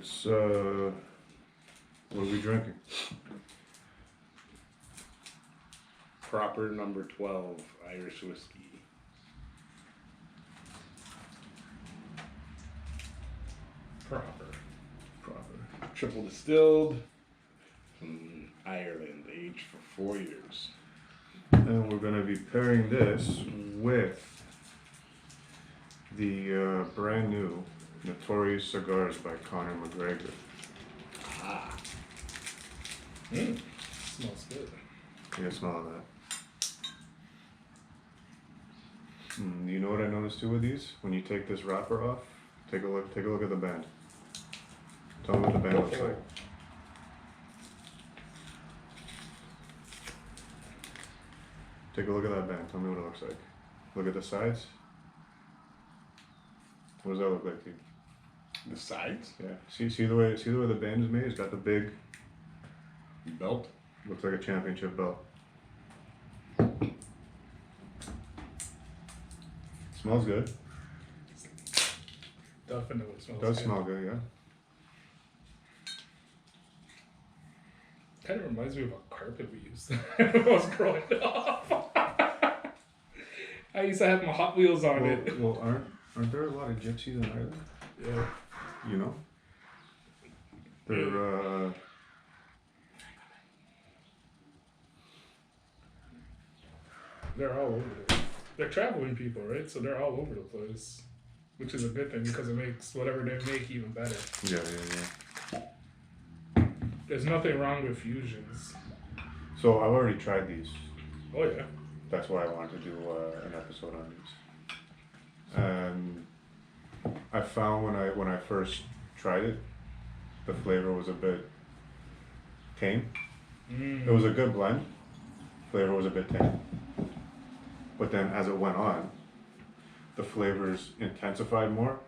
It's, what are we drinking? Proper number 12 Irish whiskey. Proper. Triple distilled from Ireland, aged for 4 years. And we're going to be pairing this with the brand new Notorious Cigars by Conor McGregor. Ah. Smells good. Yeah, smell that. You know what I noticed too with these? When you take this wrapper off, take a look at the band. Tell me what the band looks like. Take a look at that band. Tell me what it looks like. Look at the sides. What does that look like to you? The sides? Yeah. See the way the band is made? It's got the big Belt. looks like a championship belt. Smells good. Definitely smells Does good. smell good, yeah. Kind of reminds me of a carpet we used when I was growing up. I used to have my Hot Wheels on it. Well, aren't there a lot of gypsies in Ireland? Yeah. You know? They're all over it. They're traveling people, right? So they're all over the place, which is a good thing because it makes whatever they make even better. Yeah. There's nothing wrong with fusions. So I've already tried these. Oh yeah. That's why I wanted to do an episode on these. And I found when I first tried it, the flavor was a bit tame. It was a good blend. Flavor was a bit tame. But then as it went on, the flavors intensified more.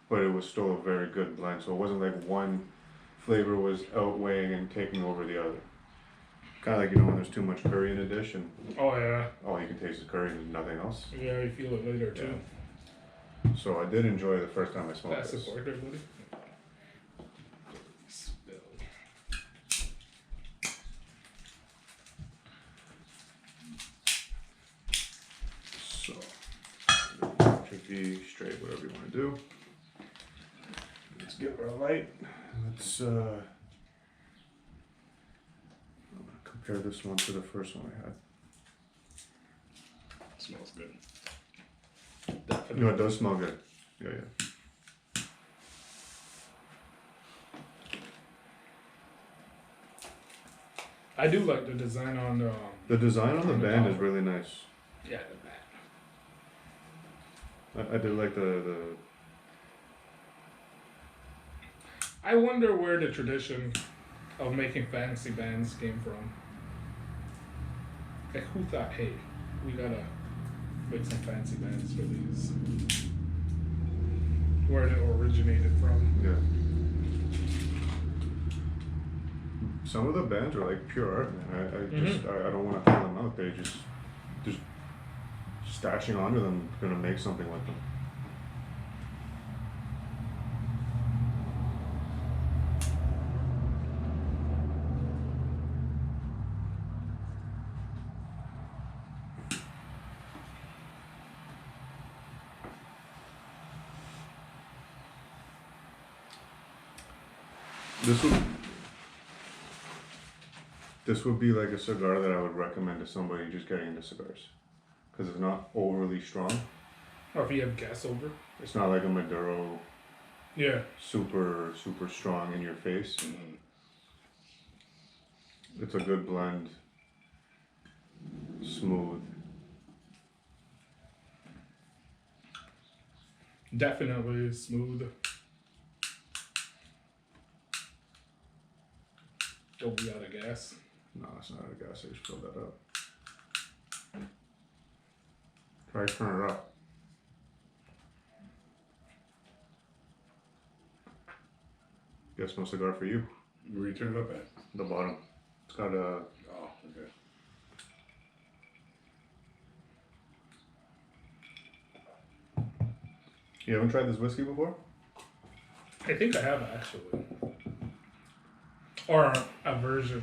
But it was still a very good blend. So it wasn't like one flavor was outweighing and taking over the other. Kind of like, when there's too much curry in a dish and Oh yeah. all you can taste is curry and nothing else. Yeah, you feel it later too. So I did enjoy it the first time I smoked Pass this. it forward there, buddy. Spill. So, tricky, straight, whatever you want to do. Let's get our light. Let's compare this one to the first one I had. Smells good. No, it does smell good. Yeah. I do like the design on the. The design on the band is really nice. Yeah, the band. I did like the. I wonder where the tradition of making fancy bands came from. Like, who thought, hey, we gotta make some fancy bands for these? Where it originated from. Yeah. Some of the bands are like pure art, man. I don't want to call them out. They just stashing onto them, gonna make something with them. This would be like a cigar that I would recommend to somebody just getting into cigars, because it's not overly strong. Or if you have gas over. It's not like a Maduro, Yeah. super strong in your face. It's a good blend, smooth. Definitely smooth. Don't be out of gas. No, it's not a gas. I just filled that up. Try to turn it up. Guess no cigar for you. Where you turn it up at? The bottom. It's got a. Oh, okay. You haven't tried this whiskey before? I think I have actually, or a version.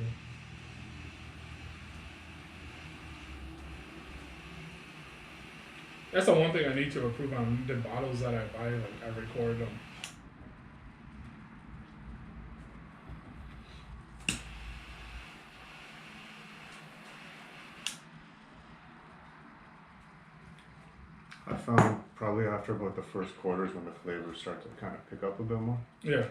That's the one thing I need to improve on the bottles that I buy. Like I record them. I found probably after about the first quarters when the flavors start to kind of pick up a bit more. Yeah.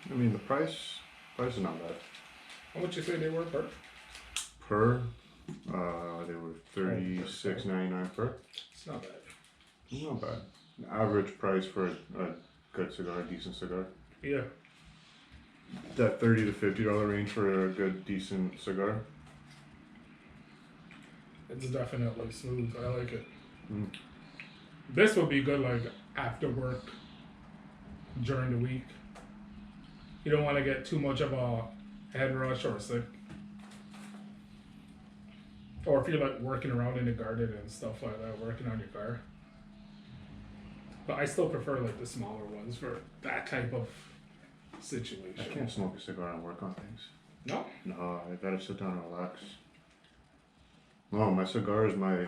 I mean, the price is not bad. How much you say they were per? Per, they were $36.99 per. It's not bad. Not bad. Average price for a good cigar, a decent cigar. Yeah. That $30 to $50 range for a good, decent cigar. It's definitely smooth. I like it. Mm. This would be good like after work during the week. You don't want to get too much of a head rush or sick. Or if you're like working around in the garden and stuff like that, working on your car. But I still prefer like the smaller ones for that type of situation. I can't smoke a cigar and work on things. No? No, I gotta sit down and relax. No, my cigar is my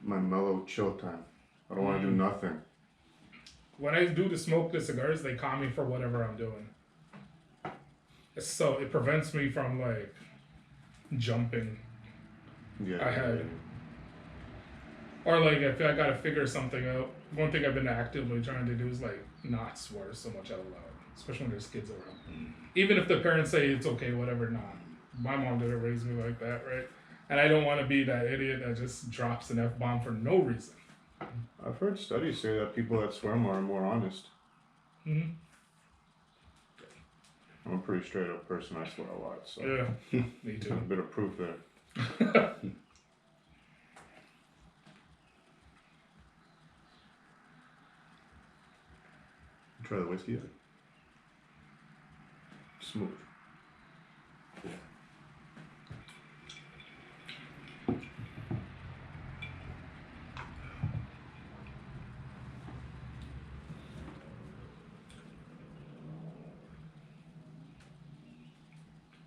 mellow chill time. I don't want to do nothing. When I do the smoke the cigars, they calm me for whatever I'm doing. So it prevents me from like jumping Yeah. ahead. Or like if I gotta figure something out. One thing I've been actively trying to do is like not swear so much out loud, especially when there's kids around. Even if the parents say it's okay, whatever, not. My mom didn't raise me like that, right? And I don't want to be that idiot that just drops an F-bomb for no reason. I've heard studies say that people that swear more are more honest. Mm-hmm. I'm a pretty straight up person. I swear a lot, so Yeah, me a too. bit of proof there. Try the whiskey yet? Smooth.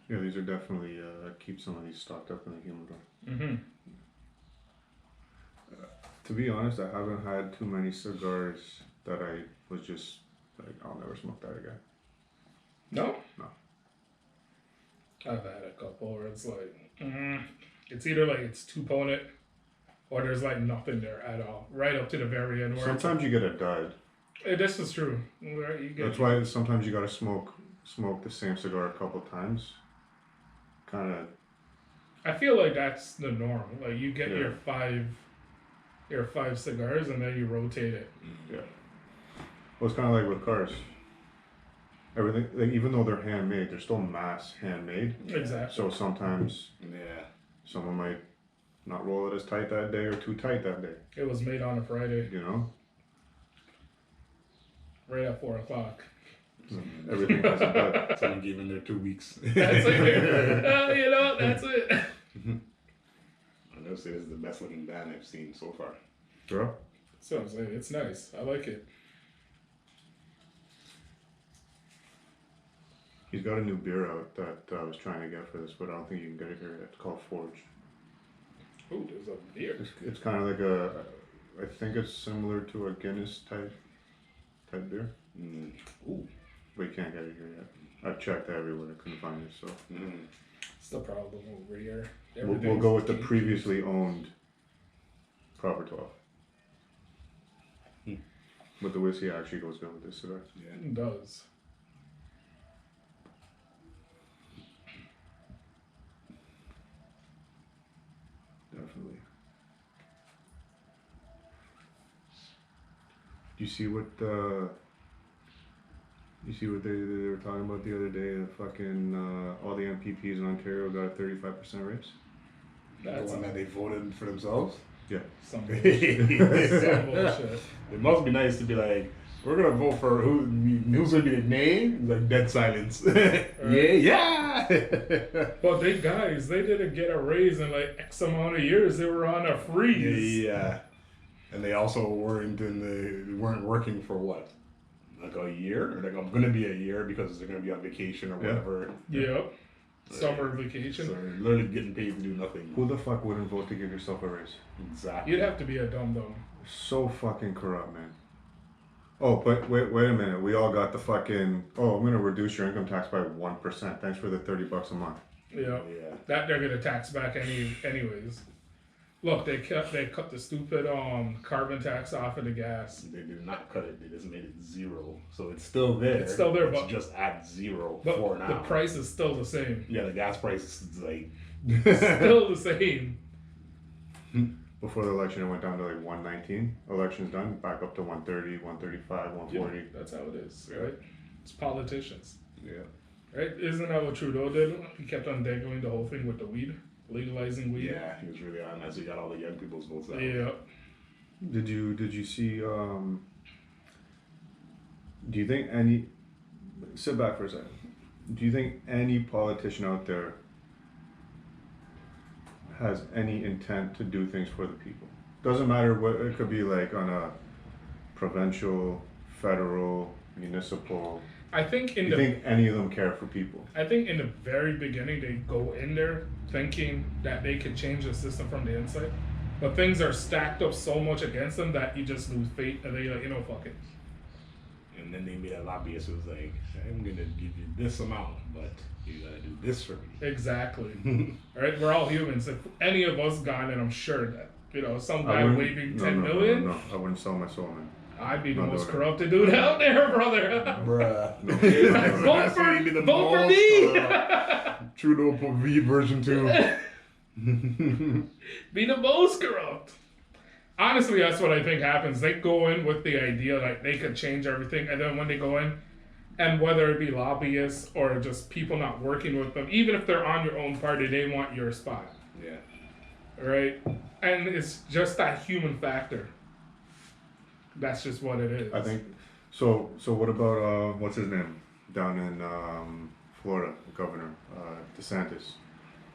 Yeah, these are definitely keep some of these stocked up in the humidor. Mm-hmm. To be honest, I haven't had too many cigars that I was just like, I'll never smoke that again. No? No. I've had a couple where it's like, it's either like it's too potent or there's like nothing there at all. Right up to the very end. Where Sometimes you get a dud. this is true. Where you get That's why sometimes you gotta smoke the same cigar a couple times. Kind of. I feel like that's the norm. Like you get Yeah. your five cigars and then you rotate it. Yeah. Well, it's kind of like with cars. Everything, like, even though they're handmade, they're still mass handmade. Exactly. So sometimes Yeah. someone might not roll it as tight that day or too tight that day. It was made on a Friday, You know, right at 4:00. everything has a dud. Someone gave in there 2 weeks. That's it. You know, that's it. I know, say this is the best looking band I've seen so far. Bro, So I'm saying it's nice. I like it. he's got a new beer out that I was trying to get for this, but I don't think you can get it here yet. It's called Forge. Ooh, there's a beer. It's kind of like I think it's similar to a Guinness type beer, Ooh. but you can't get it here yet. I've checked everywhere, I couldn't find it, so. It's the problem over here. We'll go with the Everything's previously owned Proper 12. But the whiskey actually goes good with this cigar. Yeah. It does. Definitely. Do you see what they were talking about the other day? The fucking all the MPPs in Ontario got a 35% raise. The That's one that they voted for themselves? Yeah. Some bullshit. Some bullshit. It must be nice to be like, we're gonna vote for who's gonna be the name? Like dead silence. Yeah. But they didn't get a raise in like X amount of years. They were on a freeze. Yeah. And they also weren't working for what? Like a year? Or like I'm gonna be a year because they're gonna be on vacation or whatever. Yep. Summer vacation. So they're literally getting paid to do nothing. Who the fuck wouldn't vote to give yourself a raise? Exactly. You'd have to be a dum-dum. So fucking corrupt, man. Oh, but wait a minute. We all got the fucking, I'm going to reduce your income tax by 1%. Thanks for the $30 a month. Yeah. Yeah. That they're gonna tax back anyways. Look, they cut the stupid carbon tax off of the gas. They did not cut it. They just made it zero. So it's still there. It's still there, but just at zero but for now. the price is still the same. Yeah, the gas price is like Still the same. Before the election, it went down to like 119. Election's done, back up to 130, 135, 140. Yeah, that's how it is, right? It's politicians, Yeah. right? Isn't that what Trudeau did? He kept on dangling the whole thing with the weed, legalizing weed. yeah, he was really on that. So he got all the young people's votes out. Yeah. Did you see? Do you think any? Sit back for a second. Do you think any politician out there has any intent to do things for the people? Doesn't matter what it could be, like on a provincial, federal, municipal. I think Do you think any of them care for people? I think in the very beginning they go in there thinking that they could change the system from the inside, but things are stacked up so much against them that you just lose faith and they like, fuck it. And then they made a lobbyist who was like, I'm gonna give you this amount, but you gotta do this for me. Exactly. All right, we're all humans. If any of us got it, I'm sure that some guy waving 10 million. No, I wouldn't sell my soul, man. I'd be the Not most doing it. corrupted dude out there, brother. Bruh. Vote for me. Trudeau V version 2. Be the most corrupt. Honestly, that's what I think happens. They go in with the idea like they could change everything, and then when they go in, and whether it be lobbyists or just people not working with them, even if they're on your own party, they want your spot, Yeah. right? And it's just that human factor. That's just what it is. I think so. So what about what's his name down in Florida, Governor DeSantis?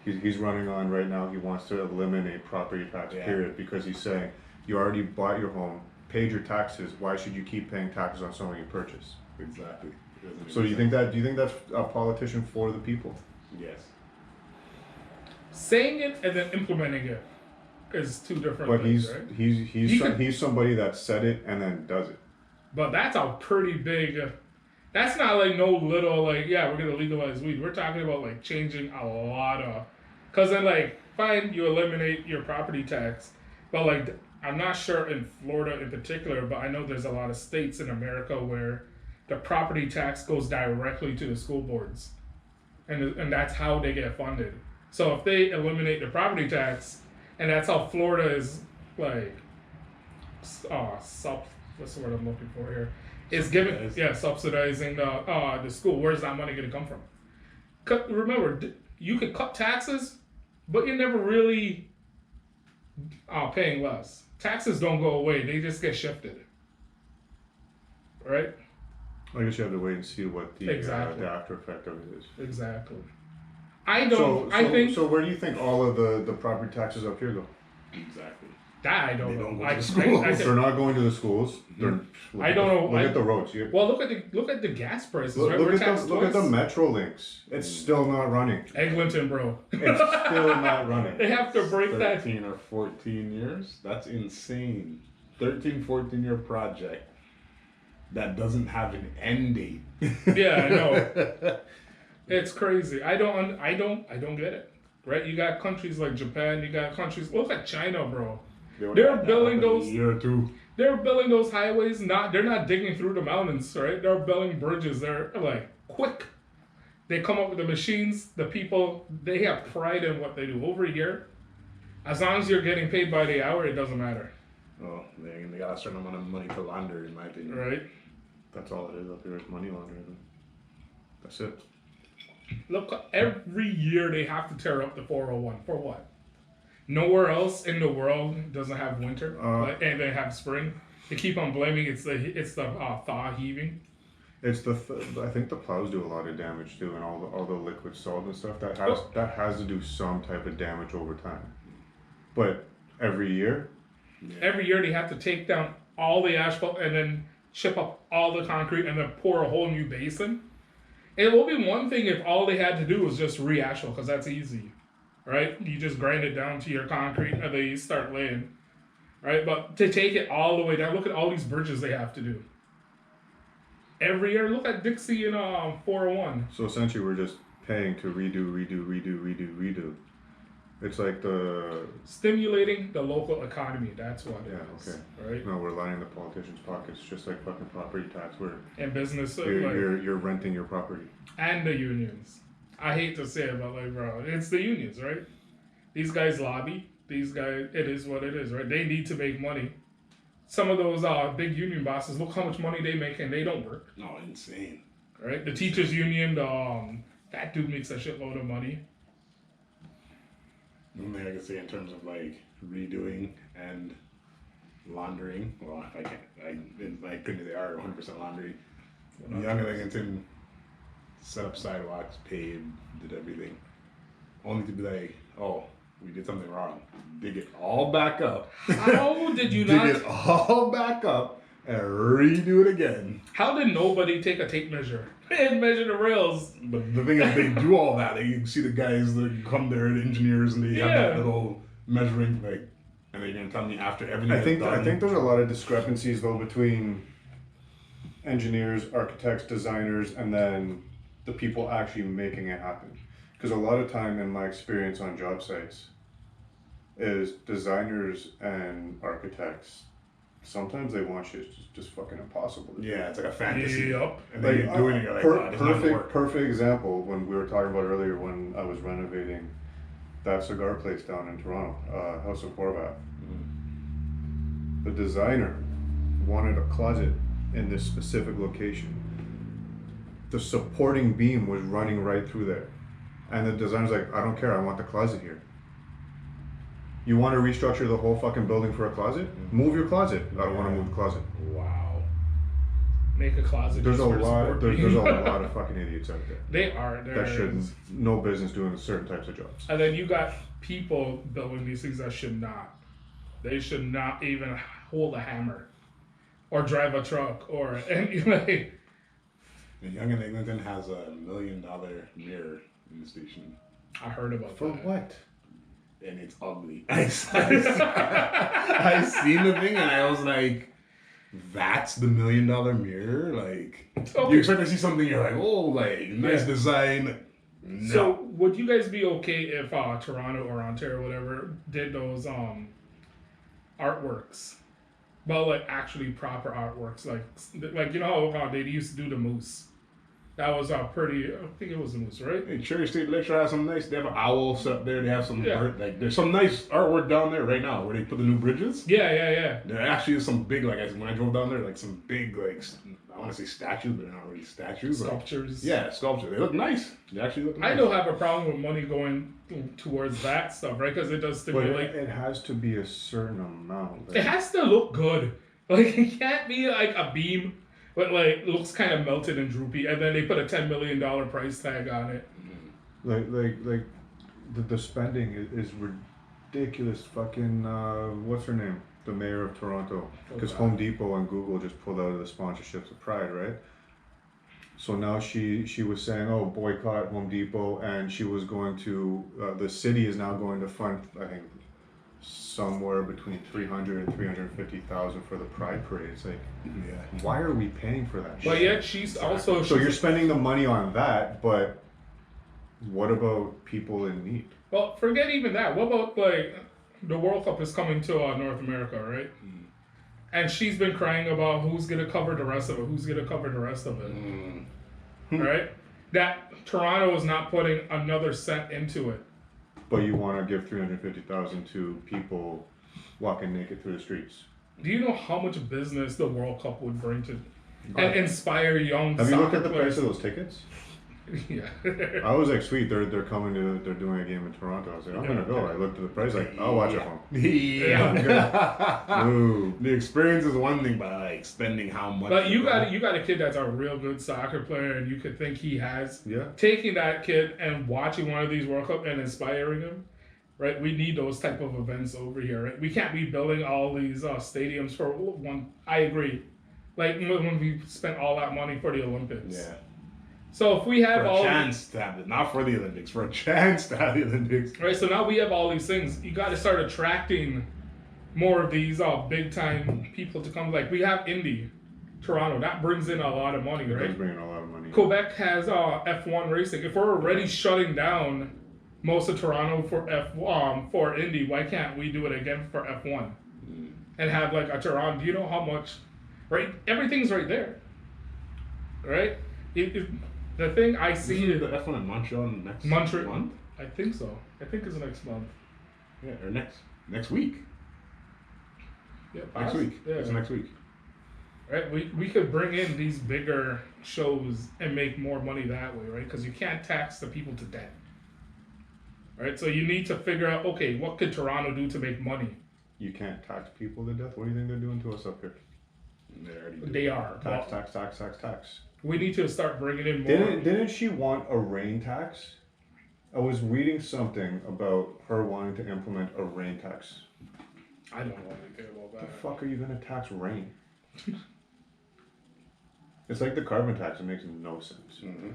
He's running on right now. He wants to eliminate property tax, period, because he's saying you already bought your home, paid your taxes. Why should you keep paying taxes on something you purchased? Exactly. So do you think that's a politician for the people? Yes. Saying it and then implementing it is two different But things, right? he's somebody that said it and then does it. But that's a pretty big. That's not like no little like we're gonna legalize weed. We're talking about like changing a lot of. Cause then like fine you eliminate your property tax, but like I'm not sure in Florida in particular, but I know there's a lot of states in America where the property tax goes directly to the school boards, and that's how they get funded. So if they eliminate the property tax, and that's how Florida is like, what's the word I'm looking for here? Is giving subsidizing the school. Where's that money going to come from? Remember, you could cut taxes, but you're never really paying less. Taxes don't go away; they just get shifted. Right? I guess you have to wait and see what the after effect of it is. Exactly. I think. So where do you think all of the property taxes up here go? Exactly. That I don't know. Don't go to school. They're not going to the schools. I don't know. Look at the roads. Well, look at the gas prices. Right? Look at the metro links. It's still not running. Eglinton, bro. It's still not running. They have to break 13 or 14 years? That's insane. 13, 14-year project that doesn't have an end date. Yeah, I know. It's crazy. I don't get it. Right? You got countries like Japan. You got countries. Look at China, bro. They're building those. A year or two. They're building those highways. They're not digging through the mountains, right? They're building bridges. They're like quick. They come up with the machines. The people, they have pride in what they do. Over here, as long as you're getting paid by the hour, it doesn't matter. Oh, they got a certain amount of money to launder, in my opinion. Right? That's all it is up here is money laundering. That's it. Look, every year they have to tear up the 401. For what? Nowhere else in the world doesn't have winter, and they have spring. They keep on blaming it's the thaw heaving. It's I think the plows do a lot of damage too, and all the liquid salt and stuff that has to do some type of damage over time. But every year they have to take down all the asphalt and then chip up all the concrete and then pour a whole new basin. It will be one thing if all they had to do was just re-asphalt, because that's easy, right? You just grind it down to your concrete and then you start laying, right? But to take it all the way down, look at all these bridges they have to do. Every year, look at Dixie in 401. So essentially, we're just paying to redo. It's like stimulating the local economy. That's what it is. Okay. Right? No, we're lining the politicians' pockets, just like fucking property tax. And business. You're renting your property. And the unions. I hate to say it, but like, bro, it's the unions, right? These guys lobby. These guys, it is what it is, right? They need to make money. Some of those big union bosses, look how much money they make and they don't work. No, insane. Right? The teachers union, that dude makes a shitload of money. One thing I can say in terms of like redoing and laundering, well, if I can't, in my opinion, they are 100% laundry. Young Eglinton set up sidewalks, paved, did everything. Only to be like, oh, we did something wrong. Dig it all back up. How did you not? Dig it all back up and redo it again. How did nobody take a tape measure and measure the rails? But the thing is, they do all that. You see the guys that come there, the engineers, and they have that little measuring, like, and they're gonna tell me after everything. I think there's a lot of discrepancies though between engineers, architects, designers, and then the people actually making it happen. Because a lot of time in my experience on job sites is designers and architects, sometimes they want shit just fucking impossible to do. Yeah, it's like a fantasy. Yep. And then you do it and you're like, oh, it doesn't work. Perfect example when we were talking about earlier when I was renovating that cigar place down in Toronto, House of Horvath. The designer wanted a closet in this specific location. The supporting beam was running right through there. And the designer's like, I don't care, I want the closet here. You want to restructure the whole fucking building for a closet? Move your closet. I don't want to move the closet. Wow. Make a closet. There's a lot of fucking idiots out there. They are. That should no business doing certain types of jobs. And then you got people building these things that should not. They should not even hold a hammer, or drive a truck, or anyway. And Young and Eglinton has $1 million mirror in the station. I heard about For that. what? And it's ugly. I seen the thing and I was like, that's the $1 million mirror? Like, Okay. you expect to see something, you're like, oh, like, nice design. No. So, would you guys be okay if Toronto or Ontario, whatever, did those artworks? But like actually proper artworks, like you know how they used to do the moose. That was pretty. I think it was the moose, right? Hey, Cherry State Lecture has some nice. They have an owl set up there. They have some like there's some nice artwork down there right now where they put the new bridges. Yeah. There actually is some big when I drove down there, like some big I want to say statues, but they're not really statues. Sculptures. Sculptures. They look nice. They actually look nice. I don't have a problem with money going towards that stuff, right? Because it does stimulate. But it has to be a certain amount. It has to look good. Like it can't be like a beam, but like looks kind of melted and droopy, and then they put a $10 million price tag on it. Like the spending is ridiculous. Fucking what's her name? The mayor of Toronto. Because Home Depot and Google just pulled out of the sponsorships of Pride, right? So now she was saying, oh, boycott Home Depot, and she was going to the city is now going to fund, I think, somewhere between $300,000 and $350,000 for the Pride Parade. It's like, why are we paying for that? But yet she's also. So you're spending the money on that, but what about people in need? Well, forget even that. What about like the World Cup is coming to North America, right? And she's been crying about who's gonna cover the rest of it. Right? That Toronto is not putting another cent into it. But you want to give $350,000 to people walking naked through the streets. Do you know how much business the World Cup would bring to and inspire young? Have you looked at the players? price of those tickets? Yeah. I was like, sweet, they're doing a game in Toronto. I was like, I'm gonna go. I looked at the price, like, I'll watch it home. Ooh. The experience is one thing, but like spending how much. But you got a kid that's a real good soccer player, and you could think he has. Yeah. Taking that kid and watching one of these World Cup and inspiring him, right? We need those type of events over here, right? We can't be building all these stadiums for one. I agree. Like when we spent all that money for the Olympics. Yeah. So if we have For a all chance to have it, not for the Olympics, for a chance to have the Olympics. right, so now we have all these things. You got to start attracting more of these big time people to come. Like we have Indy, Toronto. That brings in a lot of money, It does right? bring in a lot of money. Quebec has F1 racing. If we're already shutting down most of Toronto for Indy, why can't we do it again for F1 and have like a Toronto? Do you know how much? Right, everything's right there. Right. The thing I see Isn't the F1 in Montreal next Montreal. month? I think so. I think it's next month. Yeah, or next week. Yeah, Next week. Yeah. It's next week. Right, we could bring in these bigger shows and make more money that way, right? Because you can't tax the people to death. Right, so you need to figure out, okay, what could Toronto do to make money? You can't tax people to death. What do you think they're doing to us up here? They are. Tax. We need to start bringing in more. Didn't she want a rain tax? I was reading something about her wanting to implement a rain tax. I don't know anything about The that. fuck are you gonna tax rain? It's like the carbon tax. It makes no sense. Mm-hmm.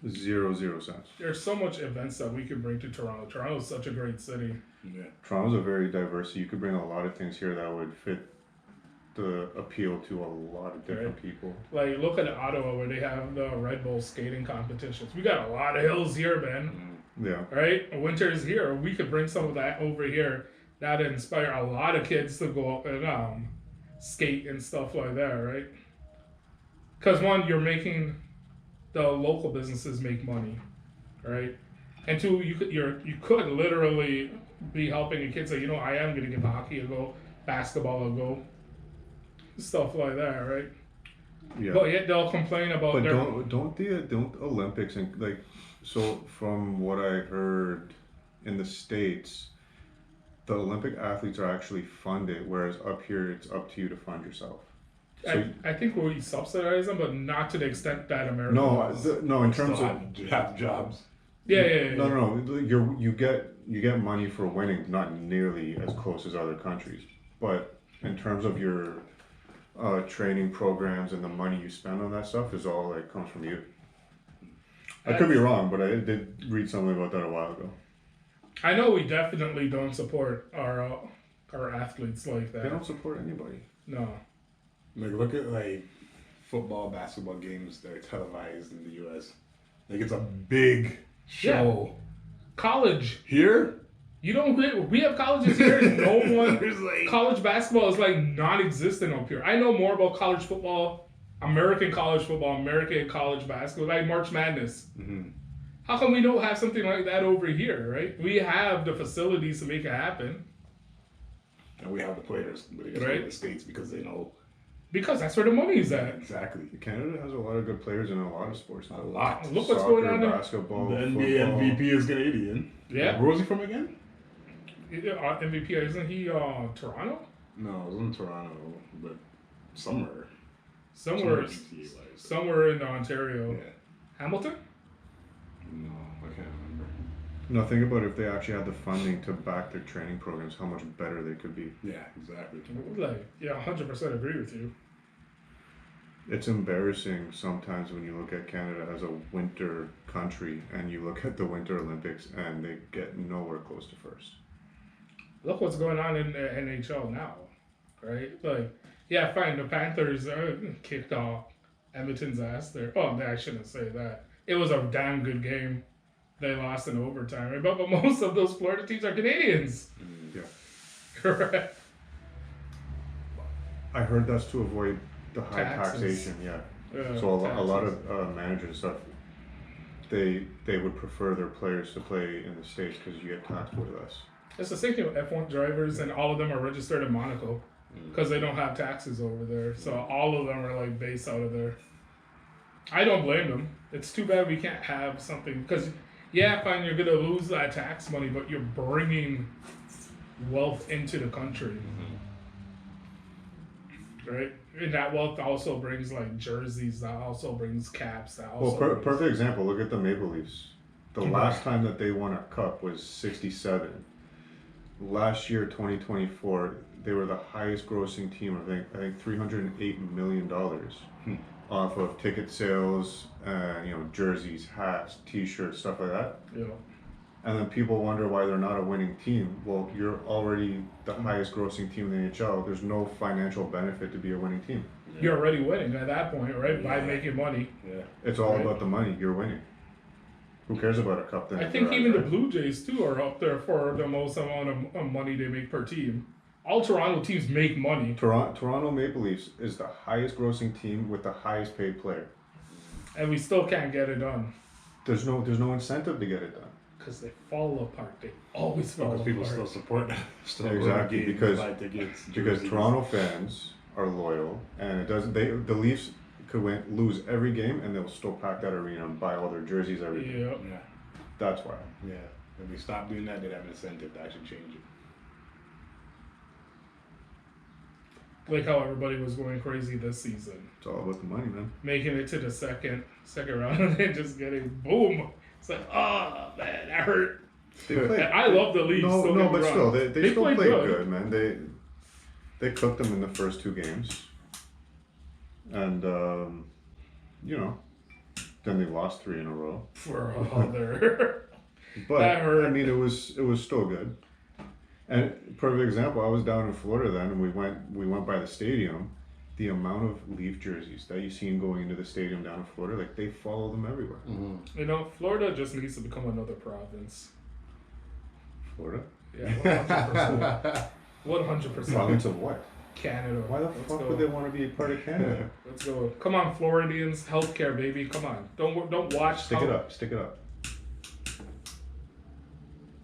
0 cents. There's so much events that we can bring to Toronto. Toronto's such a great city. Yeah. Toronto's a very diverse. You could bring a lot of things here that would fit the appeal to a lot of different people. Like, look at Ottawa where they have the Red Bull skating competitions. We got a lot of hills here, man. Yeah. Right? Winter's here. We could bring some of that over here. That'd inspire a lot of kids to go up and skate and stuff like that, right? Because one, you're making the local businesses make money, right? And two, you could literally be helping a kid say, I am gonna give hockey a go, basketball a go, stuff like that, right? Yeah. But yet they'll complain about But their don't Olympics and like, so from what I heard in the States, the Olympic athletes are actually funded, whereas up here it's up to you to fund yourself. So I think we subsidize them, but not to the extent that America does. in terms Still of have jobs. Yeah. no, you get money for winning, not nearly as close as other countries, but in terms of your training programs and the money you spend on that stuff is all like comes from you. I could be wrong, but I did read something about that a while ago. I know we definitely don't support our athletes like that. They don't support anybody. No. Like look at like football, basketball games that are televised in the U.S. Like it's a big show. College. Here, You don't. We have colleges here, and no one. There's like- college basketball is like non-existent up here. I know more about college football, American college football, American college basketball, like March Madness. Mhm. How come we don't have something like that over here, right? We have the facilities to make it happen and we have the players, but they just Right. go to the States because they know because that's where the money is at. exactly. Canada has a lot of good players in a lot of sports. A lot. Look what's going on there. Basketball, The NBA football. MVP is Canadian. Yeah. Where was he from again? MVP, isn't he Toronto? No, it was in Toronto, but somewhere. Somewhere GTA-wise. somewhere in Ontario. Yeah. Hamilton? No, I can't remember. No, think about if they actually had the funding to back their training programs, how much better they could be. Yeah, exactly. Like, yeah, 100% agree with you. It's embarrassing sometimes when you look at Canada as a winter country and you look at the Winter Olympics and they get nowhere close to first. Look what's going on in the NHL now, right? Like, yeah, fine, the Panthers kicked off Edmonton's ass there. Oh, I shouldn't say that. It was a damn good game. They lost in overtime, right? But most of those Florida teams are Canadians. Yeah. Correct. I heard that's to avoid the high Taxes. taxation, yeah. So a lot taxes. of managers and stuff, they would prefer their players to play in the States because you get taxed way less. It's the same thing with F1 drivers, and all of them are registered in Monaco because they don't have taxes over there. So all of them are like based out of there. I don't blame them. It's too bad we can't have something because, yeah, fine, you're gonna lose that tax money, but you're bringing wealth into the country, right? And that wealth also brings like jerseys. That also brings caps. That also brings... perfect example. Look at the Maple Leafs. The last time that they won a cup was '67. Last year, 2024, they were the highest grossing team. I think $308 million off of ticket sales, jerseys, hats, T-shirts, stuff like that. Yeah. And then people wonder why they're not a winning team. Well, you're already the highest grossing team in the NHL. There's no financial benefit to be a winning team. Yeah. You're already winning at that point, right? By making money. Yeah. It's all about the money. You're winning. Who cares about a cup then? I think even the Blue Jays too are up there for the most amount of money they make per team. All Toronto teams make money. Toronto Maple Leafs is the highest grossing team with the highest paid player. And we still can't get it done. There's no incentive to get it done. Because they fall apart. They always fall apart. People still support. Exactly, because jerseys. Toronto fans are loyal, and it doesn't. The Leafs could lose every game, and they'll still pack that arena and buy all their jerseys every game. Yeah. That's why. Yeah. If we stop doing that, they'd have an incentive to actually change it. Like how everybody was going crazy this season. It's all about the money, man. Making it to the second round and then just getting boom. It's like, oh man, that hurt. I love the Leafs. No, but still, they still played played good, man. They cooked them in the first two games, and then they lost 3 in a row. For other. But that hurt. I mean, it was still good. And perfect example, I was down in Florida then, and we went by the stadium. The amount of Leaf jerseys that you seen going into the stadium down in Florida, like they follow them everywhere. Mm-hmm. Florida just needs to become another province. Florida? Yeah, 100%. Province of what? Canada. Why the fuck would they want to be a part of Canada? Let's go. Come on, Floridians, healthcare, baby. Come on. Don't watch. Stick it up. Stick it up.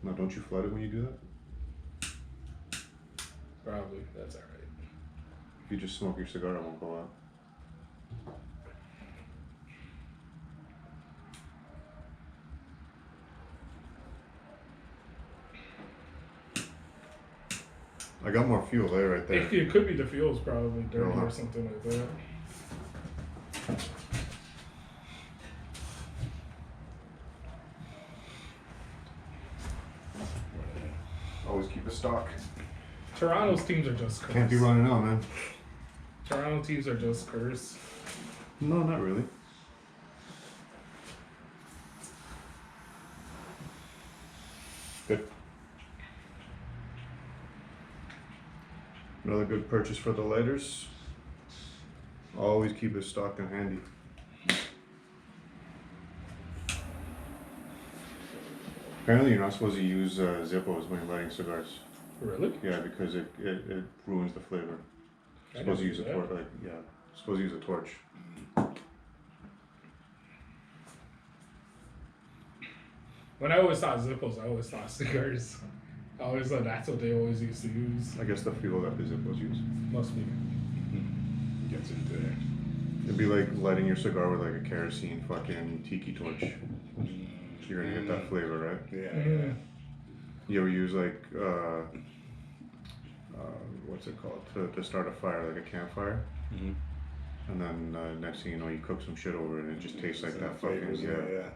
No, don't you flood it when you do that? Probably. That's all right. If you just smoke your cigar, it won't go out. I got more fuel there, right there. It could be the fuel's probably dirty Uh-huh. or something like that. Always keep a stock. Toronto's teams are just cursed. Can't be running out, man. Toronto teams are just cursed. No, not really. Good. Another good purchase for the lighters. Always keep it stocked and handy. Apparently you're not supposed to use Zippos when you're lighting cigars. Really? Yeah, because it ruins the flavor. You're supposed to use a torch. Supposed to use a torch. When I always thought Zippos, I always thought cigars. I always thought that's what they always used to use. I guess the fuel that the Zippos use. Must be. Gets into it. It'd be like lighting your cigar with like a kerosene fucking tiki torch. You're gonna get that flavor, right? Yeah. You ever use like what's it called to start a fire, like a campfire? Mm-hmm. And then next thing you know, you cook some shit over it, and it just tastes like that fucking Flavors, yeah.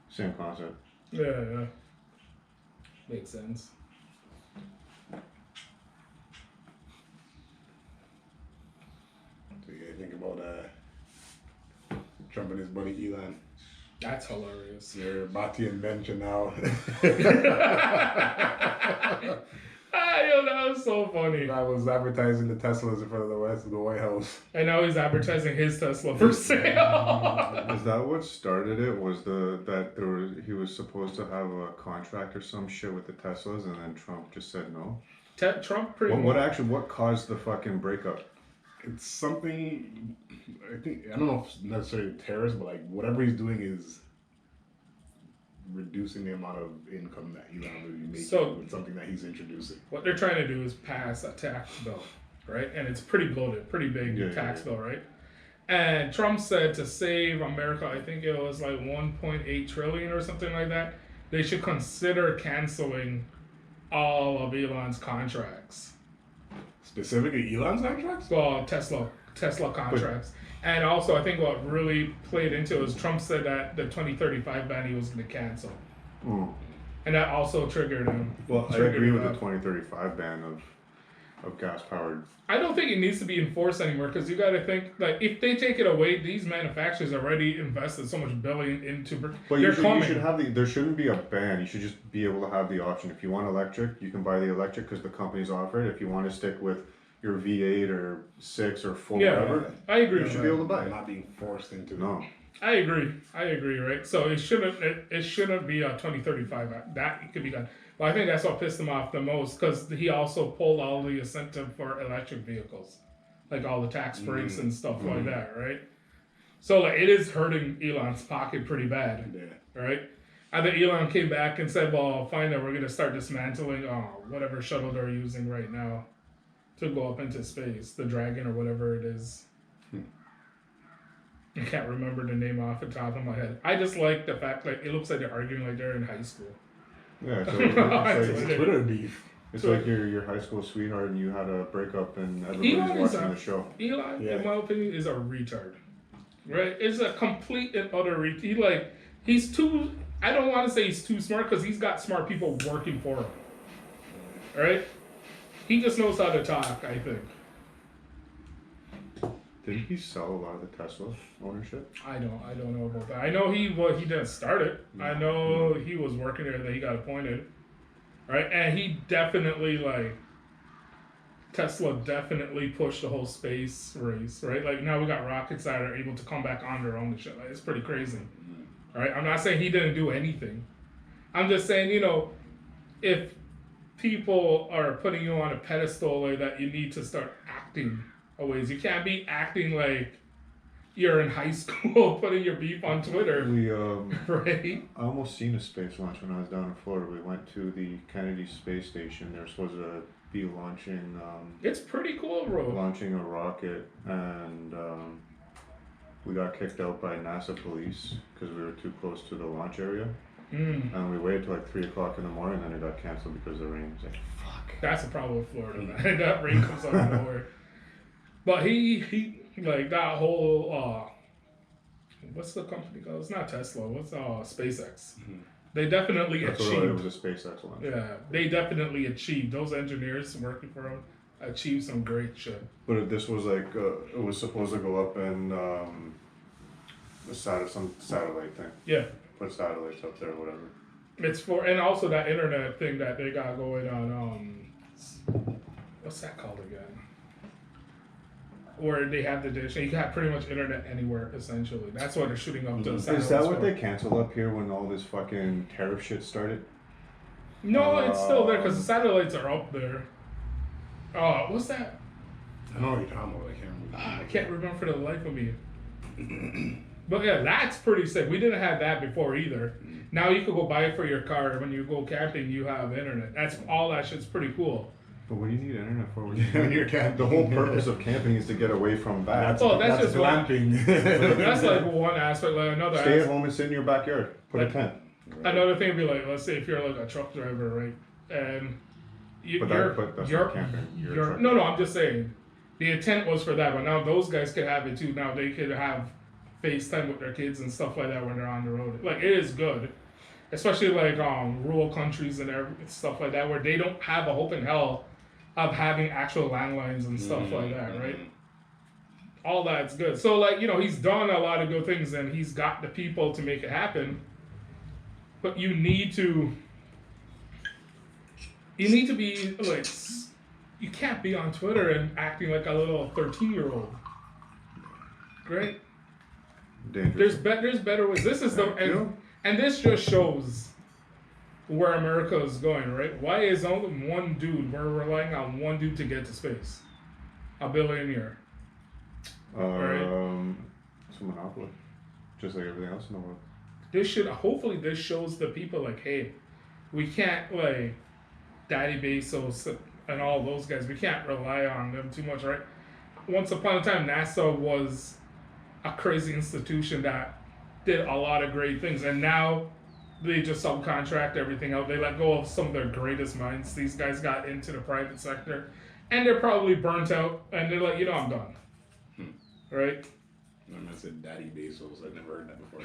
Same concept. Yeah. Makes sense. So you guys think about Trump and his buddy Elon? That's hilarious. Your Bati invention now. Yo, that was so funny. I was advertising the Teslas in front of the White House. And now he's advertising his Tesla for sale. Is that what started it? Was he was supposed to have a contract or some shit with the Teslas, and then Trump just said no? Trump pretty much. What caused the fucking breakup? It's something, I don't know if it's necessarily terrorist, but like whatever he's doing is reducing the amount of income that Elon would be making with something that he's introducing. What they're trying to do is pass a tax bill, right? And it's pretty bloated, pretty big tax bill, right? And Trump said to save America, I think it was like 1.8 trillion or something like that, they should consider canceling all of Elon's contracts. Specifically, Elon's contracts? Well, Tesla contracts. And also, I think what really played into it was Trump said that the 2035 ban he was going to cancel. Mm. And that also triggered him. Well, I agree with the 2035 ban of gas-powered. I don't think it needs to be enforced anymore because you got to think, like, if they take it away, these manufacturers already invested so much billion into. But you should have there shouldn't be a ban. You should just be able to have the option. If you want electric, you can buy the electric because the companies offer it. If you want to stick with your V8 or 6 or 4, whatever, I agree. You should be able to buy it. Not being forced into it. No. I agree, right? So it shouldn't be a 2035. That could be done. But I think that's what pissed him off the most because he also pulled all the incentive for electric vehicles, like all the tax breaks and stuff like that, right? So like it is hurting Elon's pocket pretty bad, right? And then Elon came back and said, "Well, fine, then we're gonna start dismantling whatever shuttle they're using right now to go up into space, the Dragon or whatever it is." I can't remember the name off the top of my head. I just like the fact like it looks like they're arguing like they're in high school. Yeah, so it's like Twitter beef. It's like your high school sweetheart and you had a breakup and everybody's watching the show. Elon, in my opinion, is a retard. Right? It's a complete and utter retard. He's too. I don't want to say he's too smart because he's got smart people working for him. Right? He just knows how to talk. I think. Didn't he sell a lot of the Tesla ownership? I don't know about that. I know he didn't start it. I know he was working there that he got appointed. Right? And he definitely Tesla definitely pushed the whole space race, right? Like now we got rockets that are able to come back on their own and shit. Like it's pretty crazy. Right? I'm not saying he didn't do anything. I'm just saying, if people are putting you on a pedestal like that, you need to start acting always. You can't be acting like you're in high school putting your beef on Twitter. Right? I almost seen a space launch when I was down in Florida. We went to the Kennedy Space Station. They're supposed to be launching. It's pretty cool, bro. Launching a rocket, and we got kicked out by NASA police because we were too close to the launch area. And we waited till like 3 o'clock in the morning, and then it got canceled because of the rain. It's like, fuck. That's a problem with Florida, man. That rain comes out of nowhere. But he like that whole what's the company called? It's not Tesla. What's SpaceX? They definitely achieved. It was a SpaceX launch. Yeah, they definitely achieved. Those engineers working for them achieved some great shit. But this was like it was supposed to go up in some satellite thing. Yeah. Put satellites up there or whatever. It's for, and also that internet thing that they got going on. What's that called again? Where they have the dish, and you can have pretty much internet anywhere essentially. That's what they're shooting up to the satellites. Is that what for. they canceled up here when all this fucking tariff shit started? No, it's still there because the satellites are up there. What's that? I know what you're talking about. I can't remember for the life of me. But yeah, that's pretty sick. We didn't have that before either. Now you could go buy it for your car. When you go camping, you have internet. That's all. That shit's pretty cool. But what do you need internet for? When you're camping, the whole purpose of camping is to get away from that. That's just glamping. That's like one aspect. Like another. Stay at home and sit in your backyard. Put a tent. Another thing would be like, let's say if you're like a truck driver, right, and that's not camping. No, I'm just saying. The intent was for that, but now those guys could have it too. Now they could have FaceTime with their kids and stuff like that when they're on the road. Like it is good, especially like rural countries and stuff like that where they don't have a hope in hell of having actual landlines and stuff like that, right? All that's good. So like he's done a lot of good things and he's got the people to make it happen. But you need to be like, you can't be on Twitter and acting like a little 13-year-old, right? Dangerous. There's better ways. This is and this just shows where America is going, right? Why is only one dude? We're relying on one dude to get to space, a billionaire. Right? It's a monopoly, just like everything else in the world. Hopefully this shows the people like, hey, we can't like Daddy Bezos and all those guys. We can't rely on them too much, right? Once upon a time, NASA was a crazy institution that did a lot of great things, and now they just subcontract everything out. They let go of some of their greatest minds. These guys got into the private sector, and they're probably burnt out, and they're like, I'm done. Right? I said Daddy Bezos. I've never heard that before.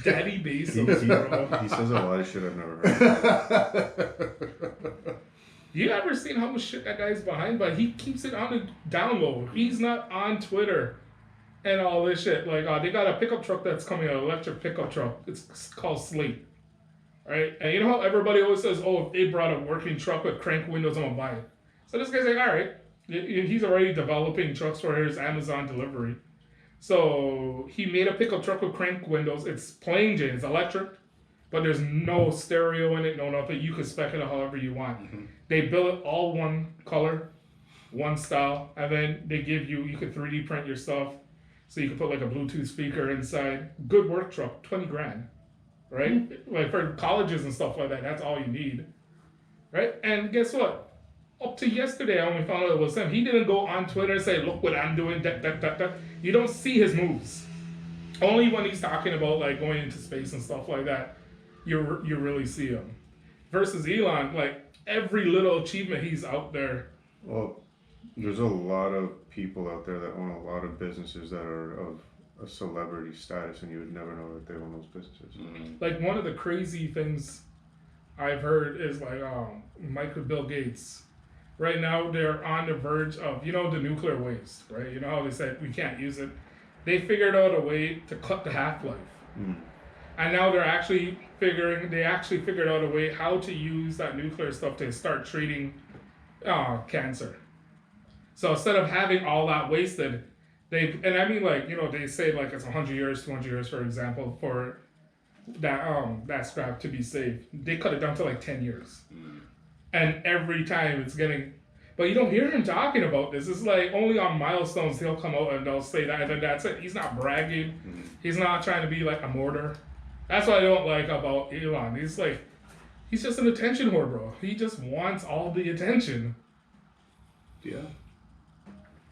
Daddy Bezos, bro. He says a lot of shit I've never heard. You ever seen how much shit that guy's behind? But he keeps it on the down low. He's not on Twitter and all this shit. Like, they got a pickup truck that's coming, an electric pickup truck. It's called Slate. Right? And you know how everybody always says, if they brought a working truck with crank windows, I'm going to buy it. So this guy's like, all right. He's already developing trucks for his Amazon delivery. So he made a pickup truck with crank windows. It's plain Jane. It's electric, but there's no stereo in it, no nothing. You can spec it however you want. Mm-hmm. They build it all one color, one style, and then they give you can 3D print your stuff. So you can put like a Bluetooth speaker inside. Good work truck, $20,000, right? Mm-hmm. Like for colleges and stuff like that, that's all you need, right? And guess what? Up to yesterday, I only found out it was him. He didn't go on Twitter and say, look what I'm doing, You don't see his moves. Only when he's talking about like going into space and stuff like that, you really see him. Versus Elon, like every little achievement he's out there. Well, there's a lot of people out there that own a lot of businesses that are of a celebrity status, and you would never know that they own those businesses. Mm-hmm. Like one of the crazy things I've heard is like Bill Gates. Right now, they're on the verge of, the nuclear waste, right? You know how they said we can't use it? They figured out a way to cut the half-life. Mm. And now they actually figured out a way how to use that nuclear stuff to start treating cancer. So instead of having all that wasted, they say like it's 100 years, 200 years, for example, for that scrap to be saved. They cut it down to like 10 years. Mm. And every time it's getting, but you don't hear him talking about this. It's like only on milestones he'll come out and they'll say that, and then that's it. He's not bragging. Mm-hmm. He's not trying to be like a martyr. That's what I don't like about Elon. He's just an attention whore, bro. He just wants all the attention. Yeah.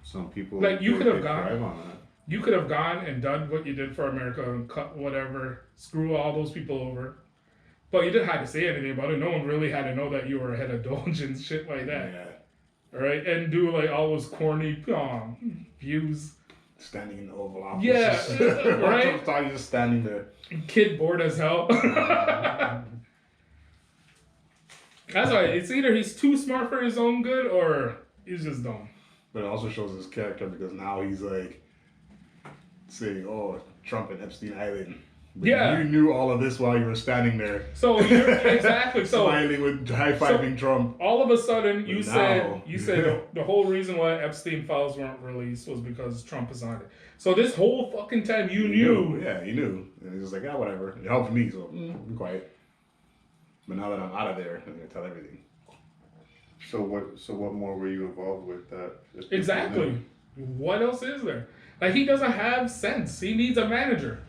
Some people like you could have gone. On that. You could have gone and done what you did for America and cut whatever, screw all those people over. But you didn't have to say anything about it. No one really had to know that you were ahead of Doge and shit like that. Yeah. Right? And do like all those corny views. Standing in the Oval Office. Yeah. Right? You're just standing there. Kid bored as hell. That's why it's either he's too smart for his own good or he's just dumb. But it also shows his character because now he's like saying, Trump and Epstein Island. But you knew all of this while you were standing there. So exactly. So smiling with high-fiving Trump. All of a sudden, you said the whole reason why Epstein files weren't released was because Trump is on it. So this whole fucking time you knew. Yeah, he knew. And he was like, whatever. It helped me, so be quiet. But now that I'm out of there, I'm gonna tell everything. So what more were you involved with that? Exactly. What else is there? Like he doesn't have sense. He needs a manager.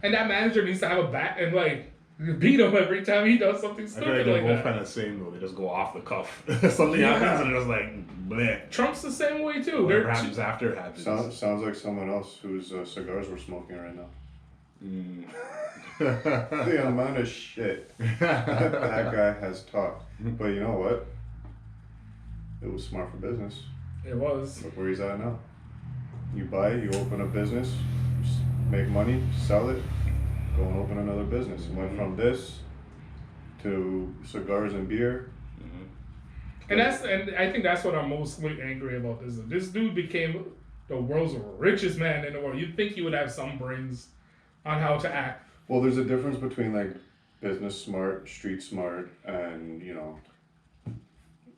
And that manager needs to have a bat and like beat him every time he does something stupid like that. They're both kind of the same though. They just go off the cuff. Something happens and they're just like, bleh. Trump's the same way too. Whatever happens after it happens. Sounds like someone else whose cigars we're smoking right now. The amount of shit that guy has talked. But you know what? It was smart for business. It was. Look where he's at now. You open a business, make money, sell it, go and open another business. It went from this to cigars and beer. Mm-hmm. And I think that's what I'm mostly angry about. This dude became the world's richest man in the world. You'd think he would have some brains on how to act. Well, there's a difference between like business smart, street smart, and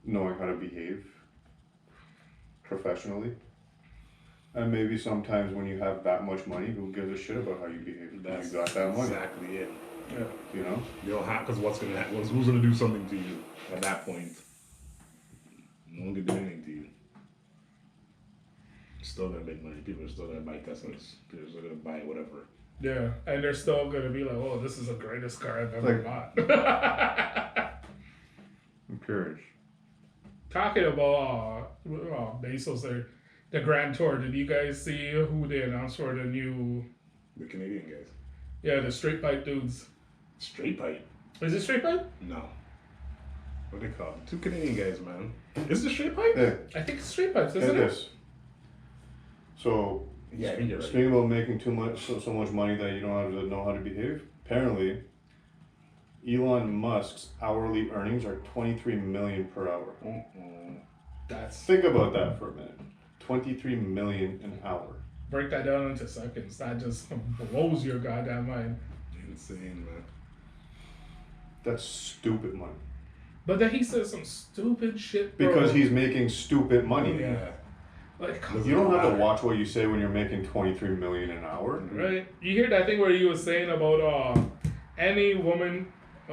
knowing how to behave professionally. And maybe sometimes when you have that much money, who gives a shit about how you behave? You got that money. Exactly it. Yeah. You know? You don't have, because what's going to happen? Who's going to do something to you at that point? No one can do anything to you. You're still going to make money. People are still going to buy Teslas. People are still going to buy whatever. Yeah. And they're still going to be like, oh, this is the greatest car I've ever bought. I'm curious. Talking about Bezos there. the Grand Tour. Did you guys see who they announced for the new? The Canadian guys. Yeah, the straight pipe dudes. Straight pipe? Is it straight pipe? No. What they call it? 2 Canadian guys, man. Is it straight pipe? Yeah. I think it's straight pipes, isn't It it? is. So, Yeah, I think you're right. speaking about making too much, so much money that you don't have to know how to behave. Apparently, Elon Musk's hourly earnings are 23 million per hour. That's Think about that for a minute. 23 million an hour. break that down into seconds. That just blows your goddamn mind. Insane, man. That's stupid money. But then he says some stupid shit, bro. Because he's making stupid money. Yeah. like, You don't have to watch what you say when you're making 23 million an hour. right? You hear that thing where he was saying about any woman,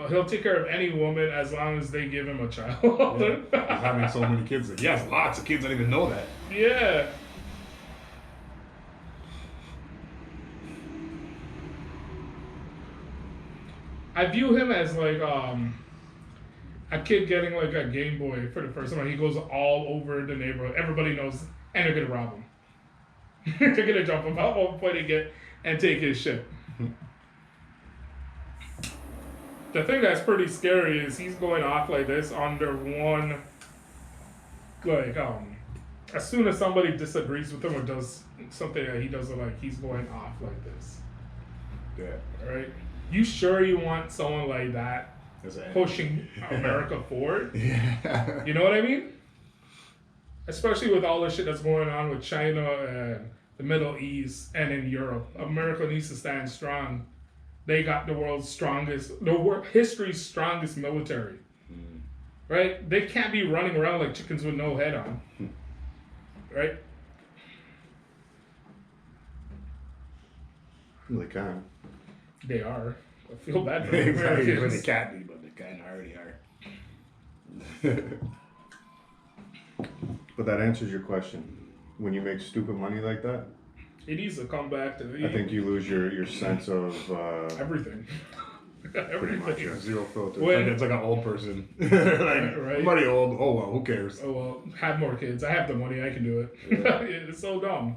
he'll take care of any woman as long as they give him a child. Yeah. He's having so many kids. He has lots of kids. I didn't even know that. Yeah. I view him as like a kid getting like a Game Boy for the first time. He goes all over the neighborhood. Everybody knows, and they're gonna rob him. They're gonna jump him out one point and take his shit. The thing that's pretty scary is he's going off like this under one, like as soon as somebody disagrees with him or does something that he doesn't like, he's going off like this. Yeah. Right? You sure you want someone like that That's it. pushing America forward? Yeah. You know what I mean? Especially with all the shit that's going on with China and the Middle East and in Europe. America needs to stand strong. They got the world's strongest, history's strongest military. Right? They can't be running around like chickens with no head on. Right? They can. They are. I feel bad for Exactly. When they Americans. can't be, but they kind of already are. But that answers your question. When you make stupid money like that, It needs to come back to I think you lose your sense of everything. pretty much. Yeah, zero filter. When- It's like an old person. like, Right. I'm already old. Oh well, who cares? Oh well, have more kids. I have the money. I can do it. It's so dumb.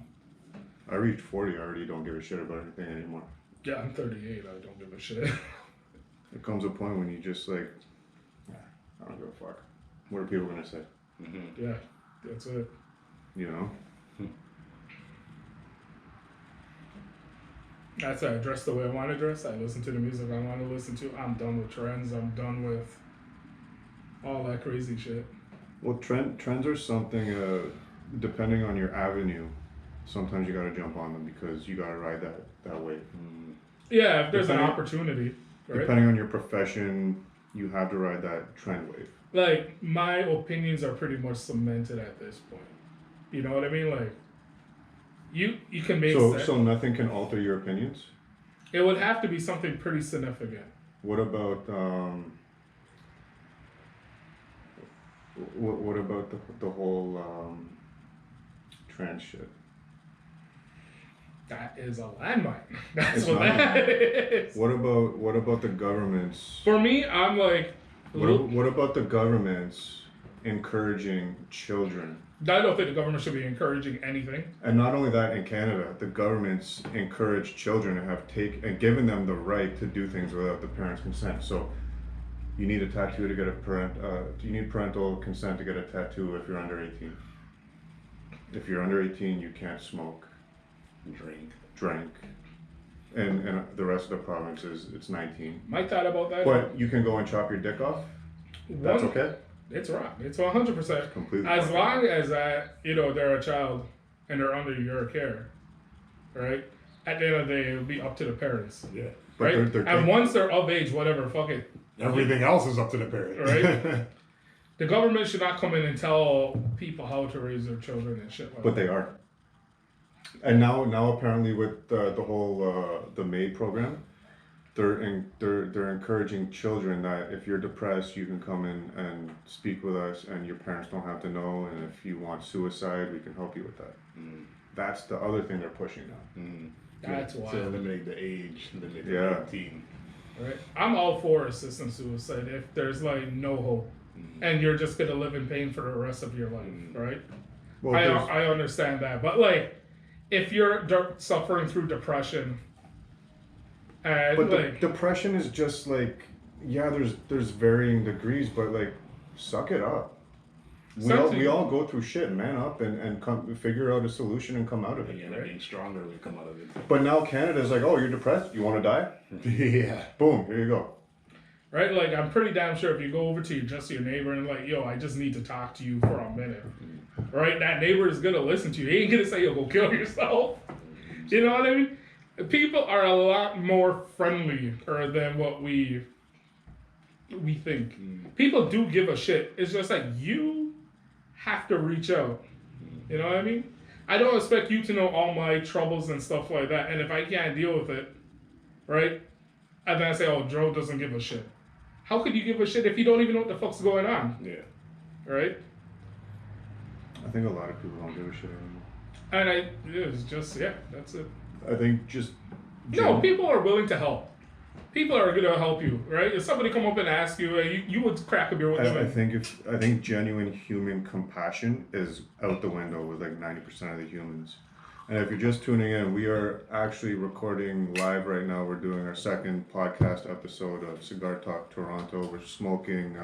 I reached 40. I already don't give a shit about anything anymore. Yeah, I'm 38. I don't give a shit. It comes a point when you just like, I don't give a fuck. What are people gonna say? Yeah, that's it. You know? That's I dress the way I want to dress. I listen to the music I want to listen to. I'm done with trends. I'm done with all that crazy shit. Well, trends are something. Depending on your avenue, sometimes you gotta jump on them because you gotta ride that wave. Yeah, if there's an Depending- opportunity, right? Depending on your profession, you have to ride that trend wave. Like my opinions are pretty much cemented at this point. You know what I mean? Like you can make So nothing can alter your opinions. it would have to be something pretty significant. What about what about the whole trans shit? That is a landmine. That's It's what not. that is. What about the governments? For me, I'm like, What about the governments encouraging children? I don't think the government should be encouraging anything. And not only that, in Canada, the governments encourage children to have and given them the right to do things without the parents' consent. So, you need a tattoo to get you need parental consent to get a tattoo if you're under 18. If you're under 18, you can't smoke, drink, and the rest of the province it's 19. My thought about that. But you can go and chop your dick off. That's okay. It's wrong. It's 100%. Completely. As fine. long as they're a child and they're under your care, right? At the end of the day, it'll be up to the parents, Yeah. But right? they're And once they're of age, whatever, fuck it, Everything else is up to the parent. right? The government should not come in and tell people how to raise their children and shit like But that. they are. And now apparently with the whole the MAID program, they're encouraging children that if you're depressed, you can come in and speak with us, and your parents don't have to know. And if you want suicide, we can help you with that. That's the other thing they're pushing now. That's To why. eliminate the age, limit Yeah. 18. Right? I'm all for assisted suicide if there's like no hope and you're just gonna live in pain for the rest of your life, right? Well, I understand that, but like, if you're suffering through depression, and but like, depression is just like, yeah, there's varying degrees, but like, suck it up. We all go through shit. Man up and come figure out a solution and come out of it. You end up being stronger when we come out of it. But now Canada's like, oh, you're depressed? You want to die? Yeah. Boom, here you go. right? Like, I'm pretty damn sure if you go over to your neighbor and like, yo, I just need to talk to you for a minute, right? That neighbor is gonna listen to you. He ain't gonna say, yo, go kill yourself. You know what I mean? People are a lot more friendly than what we think. People do give a shit. It's just like you have to reach out. You know what I mean? I don't expect you to know all my troubles and stuff like that. And if I can't deal with it, right? And then I say, oh, Joe doesn't give a shit. How could you give a shit if you don't even know what the fuck's going on? Yeah. Right? I think a lot of people don't give a shit anymore. And it's just, yeah, that's it. I think just... No, people are willing to help. People are going to help you, right? If somebody come up and ask you, you would crack a beer with them. I think genuine human compassion is out the window with like 90% of the humans. And if you're just tuning in, we are actually recording live right now. We're doing our second podcast episode of Cigar Talk Toronto. We're smoking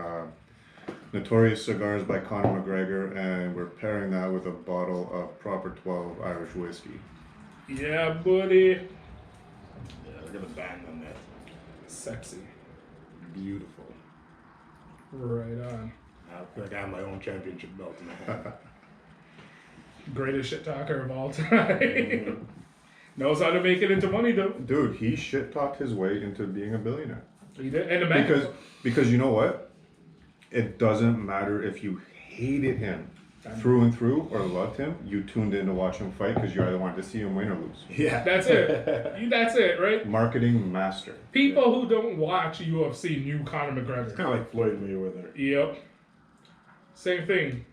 Notorious Cigars by Conor McGregor, and we're pairing that with a bottle of Proper 12 Irish whiskey. Yeah, buddy. Yeah, look at the band on that. Sexy. Beautiful. Right on. I feel like I have my own championship belt in my hand. Greatest shit talker of all time. Knows how to make it into money, though. Dude, he shit talked his way into being a billionaire. He did. And the Because you know what? It doesn't matter if you hated him through and through or loved him. You tuned in to watch him fight because you either wanted to see him win or lose. Yeah. That's it. That's it, right? Marketing master. People who don't watch UFC knew Conor McGregor. It's kind of like Floyd Mayweather. Yep. Same thing.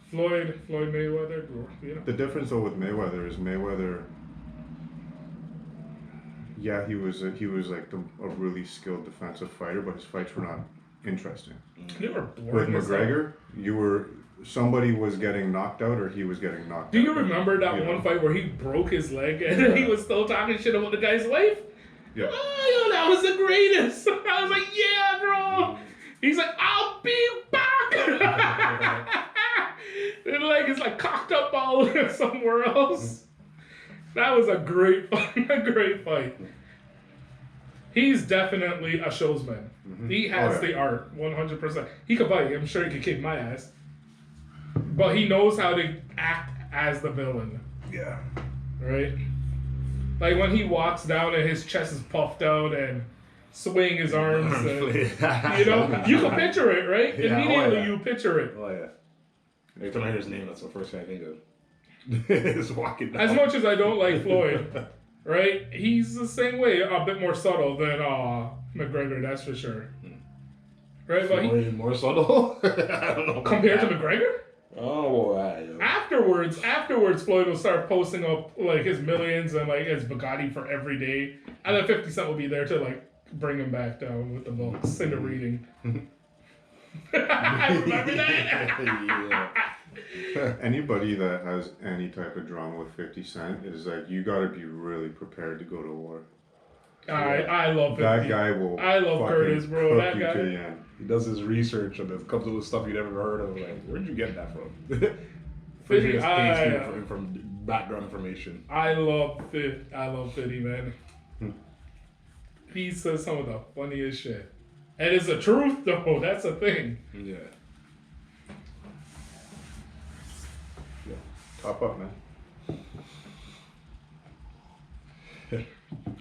Floyd Mayweather, you know. The difference though with Mayweather is Mayweather. Yeah, he was like a really skilled defensive fighter, but his fights were not interesting. They were boring. With McGregor, somebody was getting knocked out or he was getting knocked out. Do you remember that one fight where he broke his leg and he was still talking shit about the guy's wife? Yeah. Oh, yo, that was the greatest. I was like, yeah, bro. He's like, I'll be back. And like it's like cocked up all somewhere else. That was a great fight. He's definitely a showsman. Mm-hmm. He has the art, 100%. He could fight. I'm sure he could kick my ass. But he knows how to act as the villain. Yeah. Right? Like when he walks down and his chest is puffed out and swaying his arms. And, you know? You can picture it, right? Yeah, immediately you picture it. Oh, yeah. Every time I hear his name, that's the first thing I think of. Is walking down. As much as I don't like Floyd, right? He's the same way, a bit more subtle than McGregor, that's for sure. Right? But more subtle? I don't know. Compared to McGregor? Oh, wow. Afterwards, Floyd will start posting up like his millions and like his Bugatti for every day. And then 50 Cent will be there to like bring him back down with the books and the reading. I remember that. Yeah. Anybody that has any type of drama with 50 Cent is like, you gotta be really prepared to go to war. I love 50. That guy will. I love Curtis, bro. That guy. To the end. He does his research and it comes up with stuff you never heard of. Like, where'd you get that from? 50, from background information. I love 50, man. He says some of the funniest shit. And it's the truth, though. That's the thing. Yeah. Top up, man.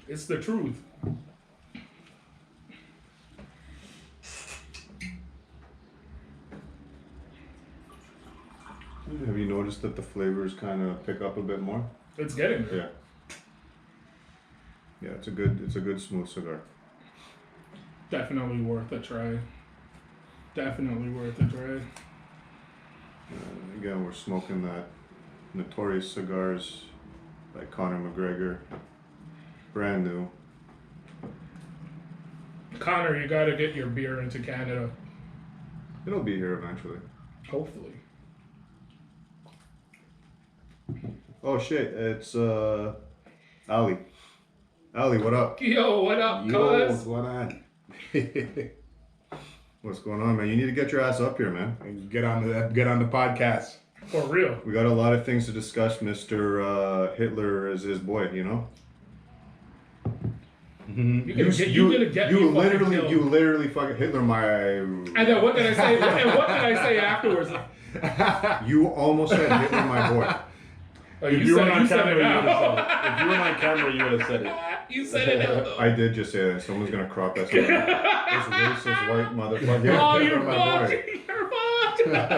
It's the truth. Have you noticed that the flavors kind of pick up a bit more? It's getting there. Yeah. Yeah, it's a good smooth cigar. Definitely worth a try. Definitely worth a try. Again, we're smoking that Notorious Cigars by Conor McGregor. Brand new. Connor, you gotta get your beer into Canada. It'll be here eventually. Hopefully. Oh shit, it's Ali. Ali, what up? Yo, what up, Yo, what's cuz? going on? What's going on, man? You need to get your ass up here, man. And get on the podcast. For real. We got a lot of things to discuss. Mr. Hitler is his boy, you know. You're gonna get me fucking killed. You literally fucking Hitler my. And then what did I say? And what did I say afterwards? You almost said Hitler my boy. Oh, If you you said, were on you said camera, it you would have now. said it. If you were on camera, you would have said it. You said it now, though. I did just say that. Someone's gonna crop that. This racist white motherfucker. Oh, Hitler you're my boy. fucked. You're fucked.